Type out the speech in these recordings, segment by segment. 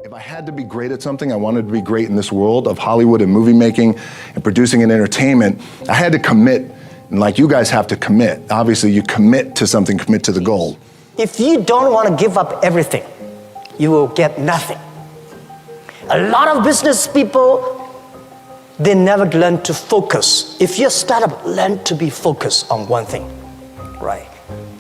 If I had to be great at something, I wanted to be great in this world of Hollywood and movie making and producing and entertainment, I had to commit, and like you guys have to commit. Obviously, you commit to something, commit to the goal. If you don't want to give up everything, you will get nothing. A lot of business people, they never learn to focus. If you're a startup, learn to be focused on one thing, right?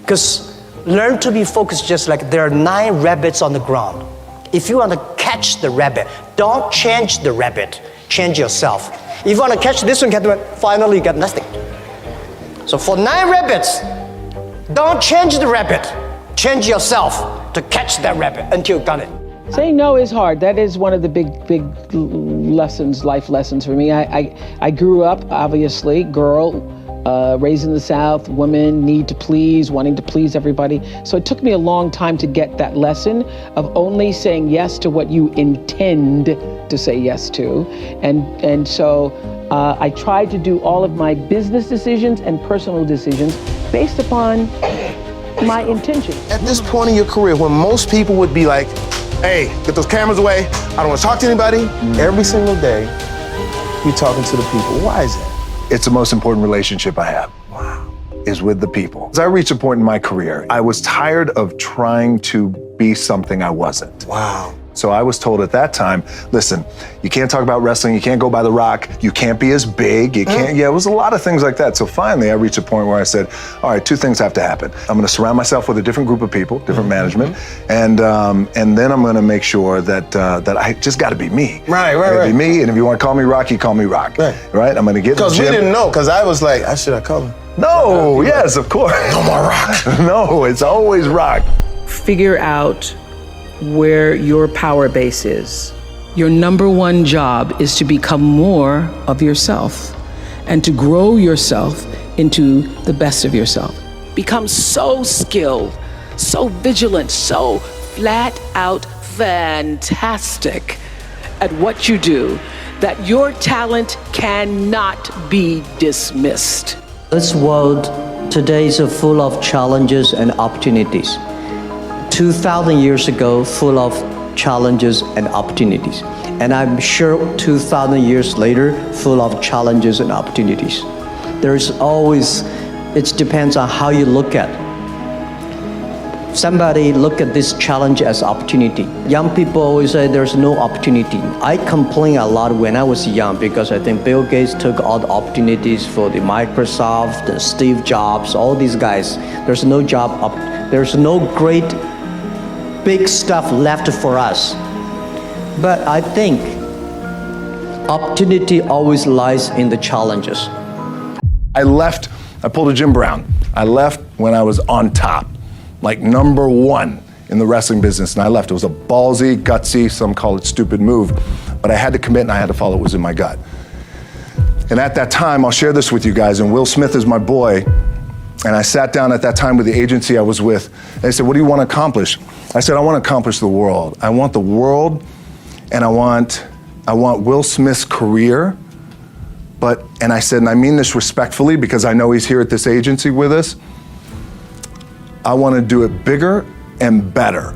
Because learn to be focused just like there are 9 rabbits on the ground. If you want to catch the rabbit, don't change the rabbit, change yourself. If you want to catch this one, finally you get nothing. So for 9 rabbits, don't change the rabbit, change yourself to catch that rabbit until you got it. Saying no is hard. That is one of the big lessons, life lessons for me. I grew up, obviously, girl, raised in the South, women need to please, wanting to please everybody. So it took me a long time to get that lesson of only saying yes to what you intend to say yes to. And so I tried to do all of my business decisions and personal decisions based upon my intention. At this point in your career, when most people would be like, hey, get those cameras away, I don't want to talk to anybody, every single day, you're talking to the people. Why is that? It's the most important relationship I have. Wow. Is with the people. As I reached a point in my career, I was tired of trying to be something I wasn't. Wow. So I was told at that time, listen, you can't talk about wrestling, you can't go by The Rock, you can't be as big, you can't, it was a lot of things like that. So finally I reached a point where I said, all right, 2 things have to happen. I'm gonna surround myself with a different group of people, different management, and then I'm gonna make sure that I just gotta be me. Right. Be me, and if you wanna call me Rock, you call me Rock. Right? I'm gonna get in the gym. Because we didn't know, because I was like, should I call him? No, yes, of course. No more Rock. No, it's always Rock. Figure out where your power base is. Your number one job is to become more of yourself and to grow yourself into the best of yourself. Become so skilled, so vigilant, so flat out fantastic at what you do that your talent cannot be dismissed. This world today is full of challenges and opportunities. 2,000 years ago, full of challenges and opportunities. And I'm sure 2,000 years later, full of challenges and opportunities. There's always, it depends on how you look at it. Somebody look at this challenge as opportunity. Young people always say there's no opportunity. I complained a lot when I was young because I think Bill Gates took all the opportunities for the Microsoft, the Steve Jobs, all these guys. There's no job, there's no great big stuff left for us. But I think opportunity always lies in the challenges. I pulled a Jim Brown. I left when I was on top, like number 1 in the wrestling business, and I left. It was a ballsy, gutsy, some call it stupid move, but I had to commit and I had to follow what was in my gut. And at that time, I'll share this with you guys, and Will Smith is my boy, and I sat down at that time with the agency I was with, and they said, what do you want to accomplish? I said, I want to accomplish the world. I want the world, and I want Will Smith's career, and I said, and I mean this respectfully because I know he's here at this agency with us, I want to do it bigger and better.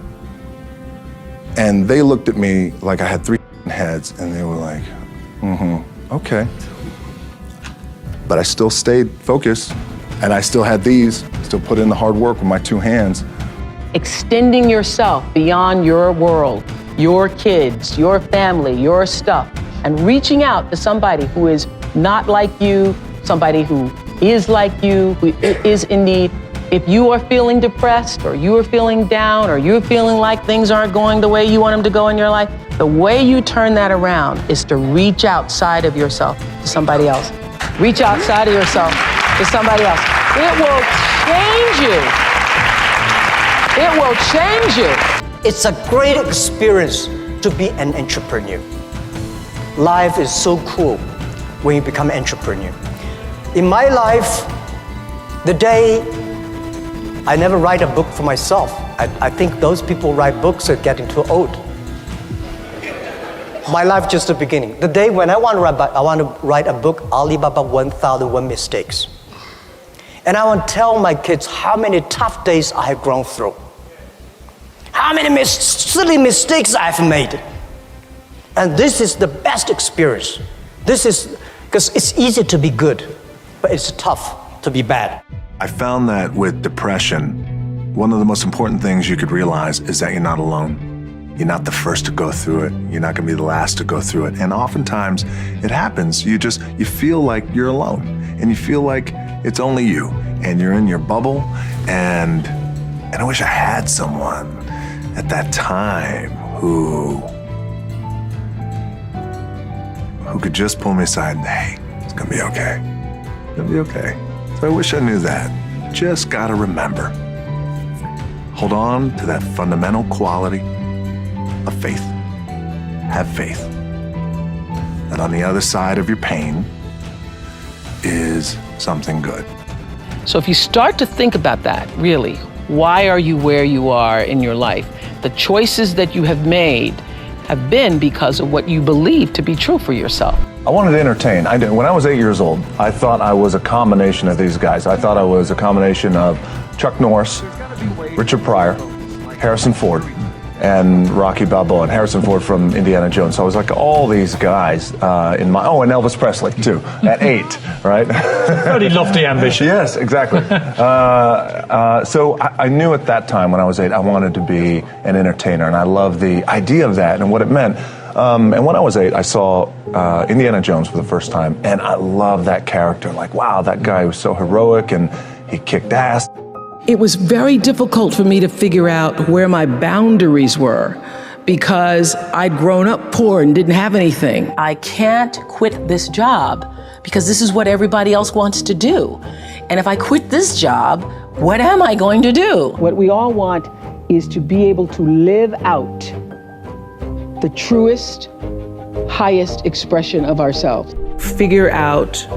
And they looked at me like I had 3 heads, and they were like, okay. But I still stayed focused, and I still had still put in the hard work with my 2 hands. Extending yourself beyond your world, your kids, your family, your stuff, and reaching out to somebody who is not like you, somebody who is like you, who is in need. If you are feeling depressed, or you are feeling down, or you're feeling like things aren't going the way you want them to go in your life, the way you turn that around is to reach outside of yourself to somebody else. Reach outside of yourself to somebody else. It will change you. It will change you. It's a great experience to be an entrepreneur. Life is so cool when you become an entrepreneur. In my life, the day I never write a book for myself. I think those people who write books are getting too old. My life just the beginning. The day when I want to write a book, Alibaba 1001 Mistakes. And I want to tell my kids how many tough days I have gone through. How many silly mistakes I've made. And this is the best experience. This is, because it's easy to be good, but it's tough to be bad. I found that with depression, one of the most important things you could realize is that you're not alone. You're not the first to go through it. You're not gonna be the last to go through it. And oftentimes it happens. You feel like you're alone, and you feel like it's only you, and you're in your bubble. And I wish I had someone at that time who could just pull me aside and, hey, it's gonna be okay. It's gonna be okay. So I wish I knew that. Just gotta remember. Hold on to that fundamental quality of faith. Have faith that on the other side of your pain is something good. So if you start to think about that, really, why are you where you are in your life? The choices that you have made have been because of what you believe to be true for yourself. I wanted to entertain. When I was 8 years old, I thought I was a combination of these guys. I thought I was a combination of Chuck Norris, Richard Pryor, Harrison Ford, and Rocky Balboa, and Harrison Ford from Indiana Jones. So I was like all these guys and Elvis Presley too, at 8, right? Pretty lofty ambition. Yes, exactly. So I knew at that time when I was 8, I wanted to be an entertainer, and I loved the idea of that and what it meant. And when I was 8, I saw Indiana Jones for the first time, and I loved that character. Like, wow, that guy was so heroic, and he kicked ass. It was very difficult for me to figure out where my boundaries were because I'd grown up poor and didn't have anything. I can't quit this job because this is what everybody else wants to do. And if I quit this job, what am I going to do? What we all want is to be able to live out the truest, highest expression of ourselves. Figure out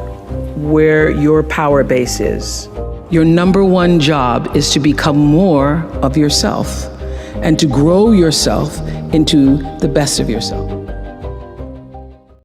where your power base is. Your number one job is to become more of yourself and to grow yourself into the best of yourself.